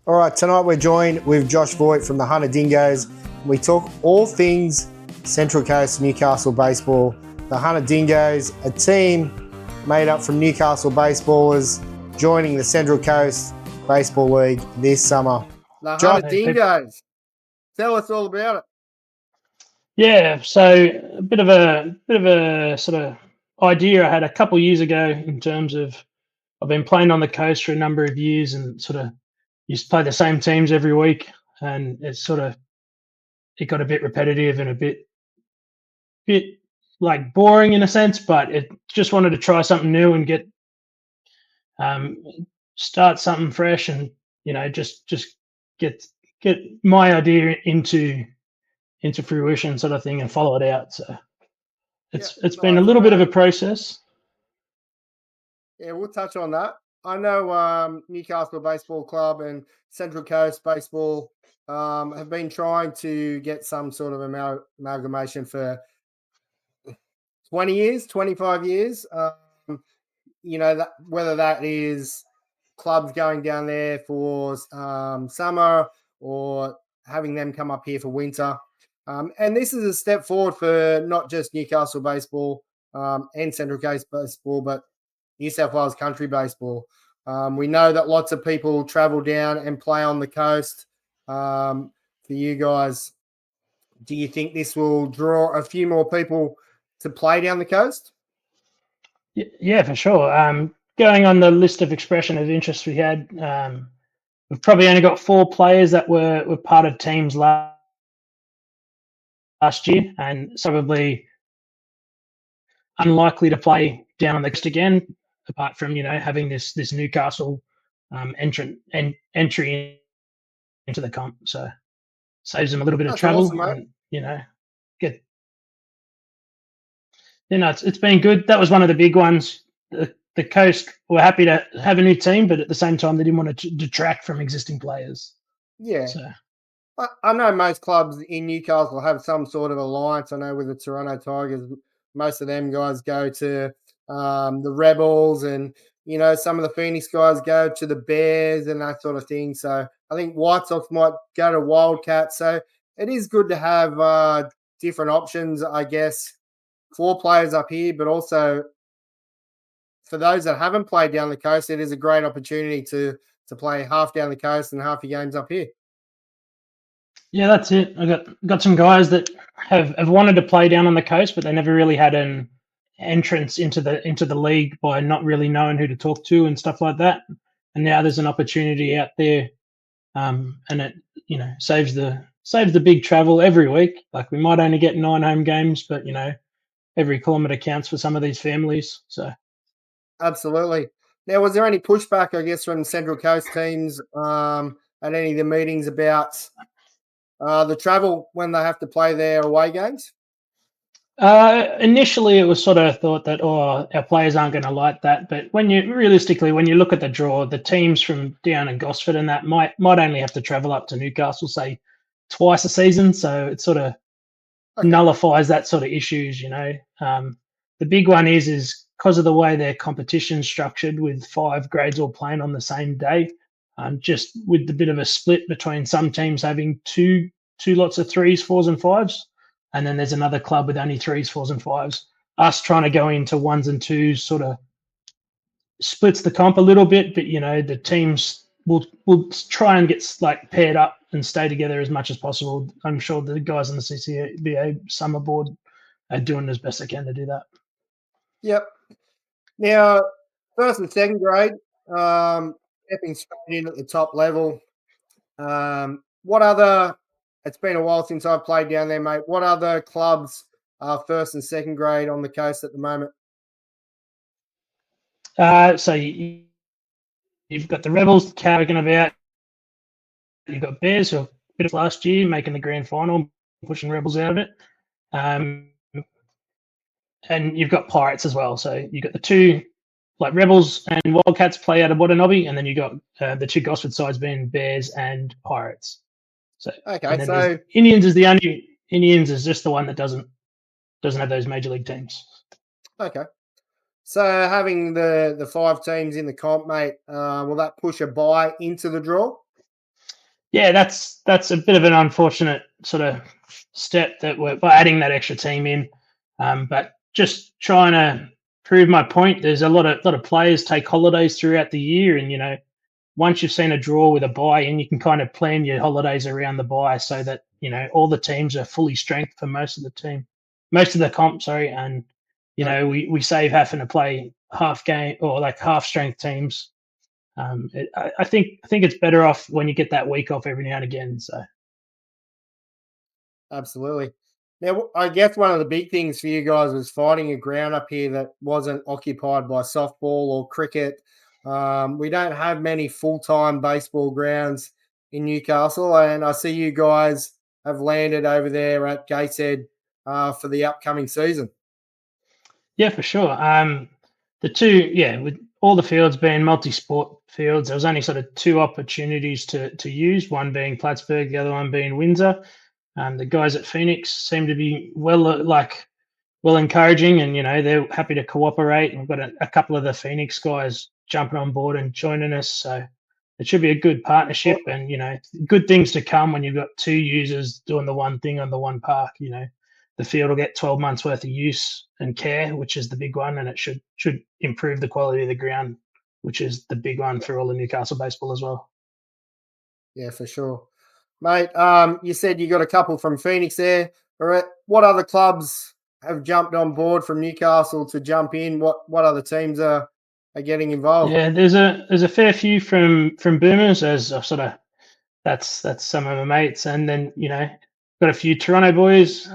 All right, tonight we're joined with Josh Voigt from the Hunter Dingos. We talk all things Central Coast Newcastle baseball. The Hunter Dingos, a team made up from Newcastle baseballers, joining the Central Coast Baseball League this summer. The Hunter Dingos. Tell us all about it. Yeah, so a bit of a sort of idea I had a couple of years ago in terms of I've been playing on the coast for a number of years and sort of used to play the same teams every week, and it got a bit repetitive and a bit like boring in a sense, but it just wanted to try something new and get start something fresh and just get my idea into fruition sort of thing and follow it out. So it's been a little bit of a process. Yeah, we'll touch on that. I know Newcastle Baseball Club and Central Coast Baseball have been trying to get some sort of amalgamation for 20 years, 25 years. Whether that is clubs going down there for summer or having them come up here for winter. And this is a step forward for not just Newcastle Baseball and Central Coast Baseball, but New South Wales Country Baseball. We know that lots of people travel down and play on the coast. For you guys, do you think this will draw a few more people to play down the coast? Yeah, for sure. Going on the list of expression of interest we had, we've probably only got 4 players that were part of teams last year, and it's probably unlikely to play down on the coast again, apart from having this Newcastle entry into the comp. So saves them a little bit of travel. Awesome, and, it's been good. That was one of the big ones. The coast were happy to have a new team, but at the same time, they didn't want to detract from existing players. Yeah. So. I know most clubs in Newcastle have some sort of alliance. I know with the Toronto Tigers, most of them guys go to the Rebels, and some of the Phoenix guys go to the Bears and that sort of thing. So I think White Sox might go to Wildcats. So it is good to have different options, I guess, for players up here, but also for those that haven't played down the coast, it is a great opportunity to play half down the coast and half your games up here. Yeah, that's it. I got some guys that have wanted to play down on the coast, but they never really had an entrance into the league by not really knowing who to talk to and stuff like that. And now there's an opportunity out there, and it saves the big travel every week. Like we might only get 9 home games, but every kilometre counts for some of these families. So absolutely. Now, was there any pushback, I guess, from Central Coast teams at any of the meetings about the travel when they have to play their away games? Initially, it was sort of thought that, our players aren't going to like that. But when you look at the draw, the teams from down in Gosford and that might only have to travel up to Newcastle, say, twice a season. So it sort of nullifies that sort of issues, The big one is because of the way their competition's structured with 5 grades all playing on the same day, just with the bit of a split between some teams having two lots of 3s, 4s and 5s. And then there's another club with only 3s, 4s and 5s. Us trying to go into 1s and 2s sort of splits the comp a little bit, but the teams will try and get like paired up and stay together as much as possible. I'm sure the guys on the CCBA summer board are doing as best they can to do that. Yep. Now, first and second grade, stepping straight in at the top level. What other? It's been a while since I've played down there, mate. What other clubs are first and second grade on the coast at the moment? So you've got the Rebels talking about. You've got Bears, who bit of last year, making the grand final, pushing Rebels out of it. And you've got Pirates as well. So you've got the 2, like Rebels and Wildcats play out of Watanabe, and then you got the 2 Gosford sides being Bears and Pirates. So okay, so Indians is just the one that doesn't have those major league teams. Okay. So having the 5 teams in the comp, mate, will that push a bye into the draw? Yeah, that's a bit of an unfortunate sort of step that we're by adding that extra team in. But just trying to prove my point. There's a lot of players take holidays throughout the year, and once you've seen a draw with a bye, and you can kind of plan your holidays around the bye so that all the teams are fully strength for most of the comp. Sorry, and we save having to play half game or like half strength teams. I think it's better off when you get that week off every now and again. So Absolutely. Now, I guess one of the big things for you guys was finding a ground up here that wasn't occupied by softball or cricket. We don't have many full-time baseball grounds in Newcastle, and I see you guys have landed over there at Gateshead for the upcoming season. yeah, for sure. The two, with all the fields being multi-sport fields, there was only sort of two opportunities to use. One being Plattsburgh, the other one being Windsor. The guys at Phoenix seem to be well encouraging, and they're happy to cooperate. And we've got a couple of the Phoenix guys jumping on board and joining us, so it should be a good partnership. And good things to come when you've got two users doing the one thing on the one park. The field will get 12 months worth of use and care, which is the big one, and it should improve the quality of the ground, which is the big one for all the Newcastle baseball as well. Yeah, for sure. Mate, you said you got a couple from Phoenix there. All right. What other clubs have jumped on board from Newcastle to jump in? What other teams are getting involved? Yeah, there's a fair few from Boomers, as I've sort of that's some of my mates, and then got a few Toronto boys,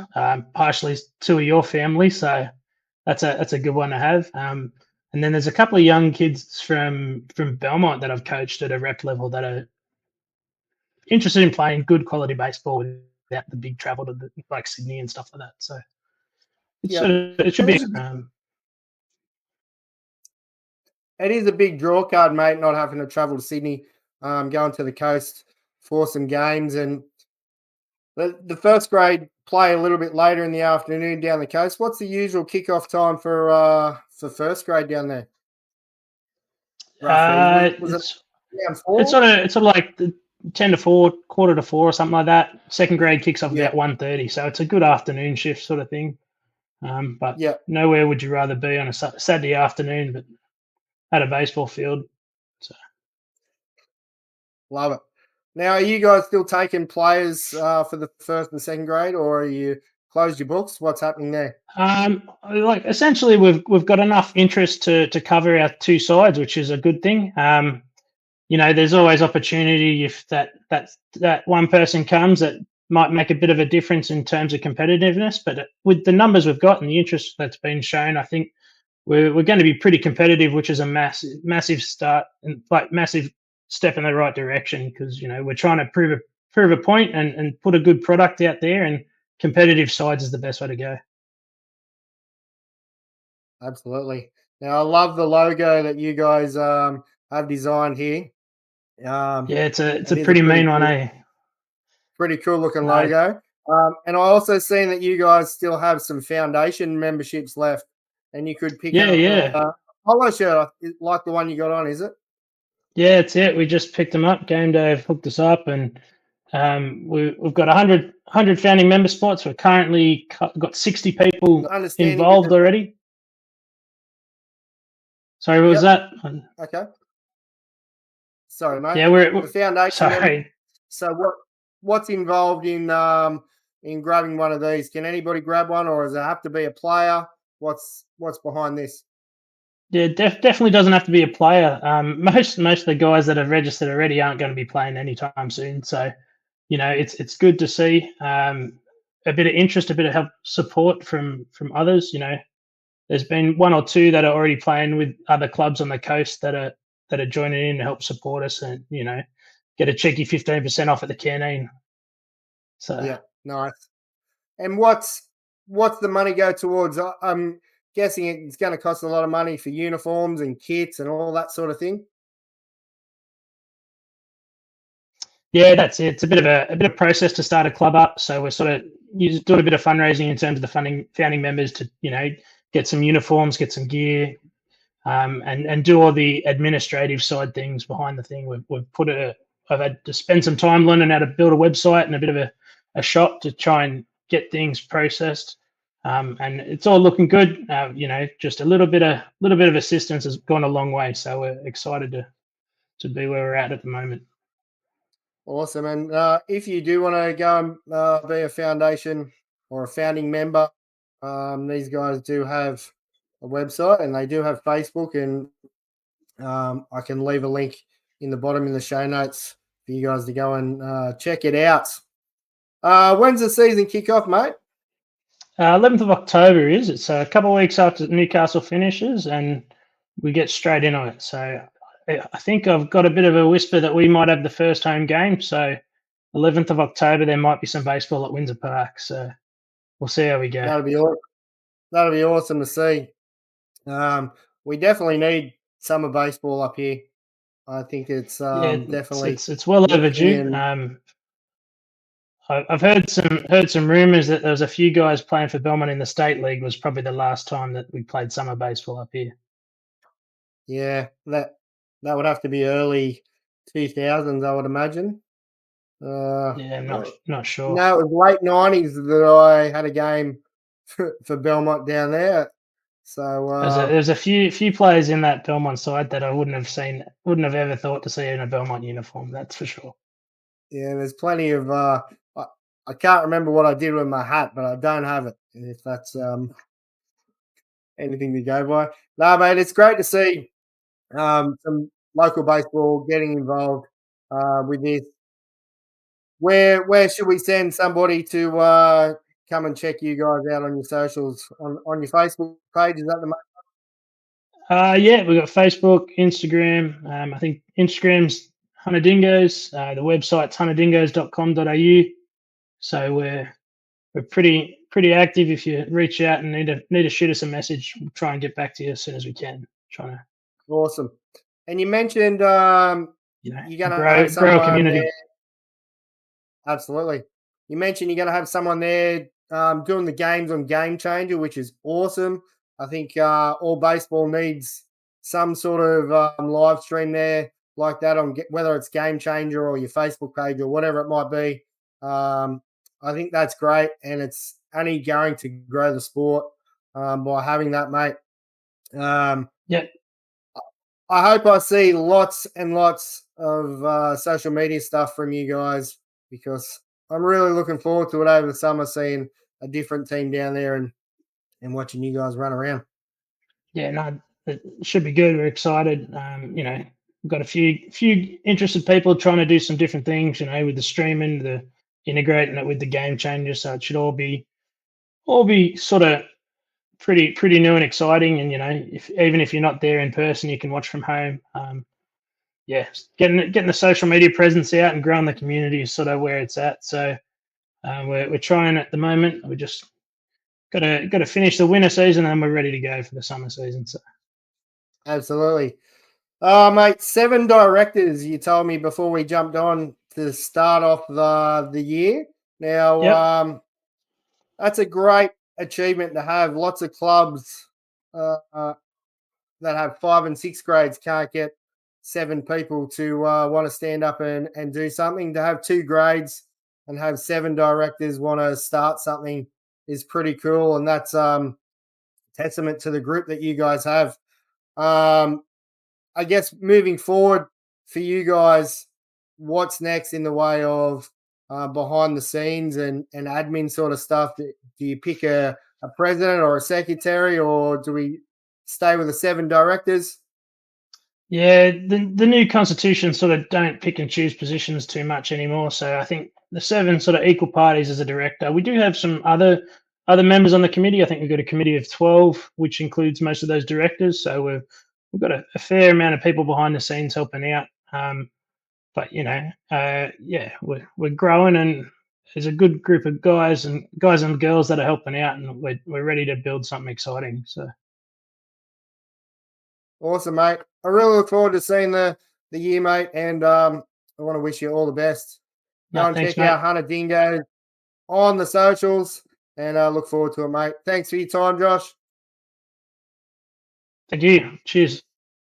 partially two of your family, so that's a good one to have. And then there's a couple of young kids from Belmont that I've coached at a rep level that are interested in playing good quality baseball without the big travel to like Sydney and stuff like that. So Yeah. it should It be. is, it is a big draw card, mate, not having to travel to Sydney, going to the coast for some games. And the first grade play a little bit later in the afternoon down the coast. What's the usual kickoff time for first grade down there? Roughly. Was it around It's 4? sort of like the 10 to 4, quarter to 4, or something like that. Second grade kicks off Yeah. about 1:30, so it's a good afternoon shift sort of thing. But Yeah. nowhere would you rather be on a Saturday afternoon but at a baseball field. So Love it. Now, are you guys still taking players for the first and second grade, or are you closed your books? What's happening there? like essentially we've got enough interest to cover our two sides, which is a good thing. There's always opportunity if that one person comes that might make a bit of a difference in terms of competitiveness. But with the numbers we've got and the interest that's been shown, I think we're going to be pretty competitive, which is a massive start and like massive step in the right direction, because we're trying to prove a point and put a good product out there, and competitive sides is the best way to go. Absolutely. Now, I love the logo that you guys have designed here. Yeah, it's It a is a pretty mean one, eh? pretty cool looking No, logo. And I also seen that you guys still have some foundation memberships left, and you could pick up yeah. a polo shirt like the one you got on, is it? Yeah, it's it. We just picked them up. Game day have hooked us up, and we've got 100 founding member spots. We're currently got 60 people Understanding involved already. Sorry, what was that? Okay. Sorry, mate. Yeah, we're The foundation. sorry. So what's involved in grabbing one of these? Can anybody grab one, or does it have to be a player? What's behind this? Yeah, definitely doesn't have to be a player. Most of the guys that have registered already aren't going to be playing anytime soon. So, it's good to see a bit of interest, a bit of help support from others. There's been one or two that are already playing with other clubs on the coast that are joining in to help support us, and get a cheeky 15% off at the canteen. So Yeah, nice. And what's the money go towards? I'm guessing it's going to cost a lot of money for uniforms and kits and all that sort of thing. yeah, that's it. It's a bit of process to start a club up. So we're sort of doing a bit of fundraising in terms of the founding members to get some uniforms, get some gear, and do all the administrative side things behind the thing. We've put I've had to spend some time learning how to build a website and a bit of a shop to try and get things processed. And it's all looking good. Just a little bit of assistance has gone a long way. So we're excited to be where we're at the moment. Awesome. And if you do want to go and be a foundation or a founding member, these guys do have a website and they do have Facebook, and I can leave a link in the bottom in the show notes for you guys to go and check it out. When's the season kick off, mate? 11th of October it's a couple of weeks after Newcastle finishes, and we get straight in on it. So I think I've got a bit of a whisper that we might have the first home game. So 11th of October, there might be some baseball at Windsor Park. So we'll see how we go. That'll be awesome to see. We definitely need summer baseball up here. I think it's definitely it's well overdue. I've heard some rumors that there was a few guys playing for Belmont in the state league. Was probably the last time that we played summer baseball up here. Yeah, that would have to be early 2000s, I would imagine. Yeah, I'm not sure. No, it was late 90s that I had a game for Belmont down there. So there's a few players in that Belmont side that I wouldn't have ever thought to see in a Belmont uniform. That's for sure. Yeah, there's plenty of. I can't remember what I did with my hat, but I don't have it. If that's anything to go by. No, mate, it's great to see some local baseball getting involved with this. Where should we send somebody to come and check you guys out on your socials, on your Facebook page? Is that the Yeah, we've got Facebook, Instagram. I think Instagram's Hunter Dingos. The website's hunterdingos.com.au. So we're pretty active. If you reach out and need to shoot us a message, we'll try and get back to you as soon as we can. Trying to awesome. And you mentioned you're going to have grow a someone community. there. Absolutely. You mentioned you're going to have someone there doing the games on Game Changer, which is awesome. I think all baseball needs some sort of live stream there like that, on whether it's Game Changer or your Facebook page or whatever it might be. I think that's great, and it's only going to grow the sport by having that, mate. Yeah. I hope I see lots and lots of social media stuff from you guys, because I'm really looking forward to it over the summer, seeing a different team down there and watching you guys run around. Yeah, no, it should be good. We're excited. We've got a few interested people trying to do some different things, with the streaming, the integrating it with the Game Changer. So it should all be sort of pretty new and exciting. And even if you're not there in person, you can watch from home. Getting the social media presence out and growing the community is sort of where it's at. So we're trying at the moment. We just got to finish the winter season, and then we're ready to go for the summer season. So absolutely, mate. 7 directors you told me before we jumped on to start off the year. Now, yep. That's a great achievement to have. Lots of clubs that have 5 and 6 grades can't get 7 people to want to stand up and do something. To have 2 grades and have 7 directors want to start something is pretty cool, and that's testament to the group that you guys have. I guess moving forward for you guys, what's next in the way of behind the scenes and admin sort of stuff? Do you pick a president or a secretary, or do we stay with the 7 directors? Yeah, the new constitution sort of don't pick and choose positions too much anymore. So I think the 7 sort of equal parties as a director. We do have some other members on the committee. I think we've got a committee of 12, which includes most of those directors. So we've got a fair amount of people behind the scenes helping out. But we're growing, and there's a good group of guys and girls that are helping out, and we're ready to build something exciting. So awesome, mate. I really look forward to seeing the year, mate, and I want to wish you all the best. Go and check out Hunter Dingos on the socials, and I look forward to it, mate. Thanks for your time, Josh. Thank you. Cheers.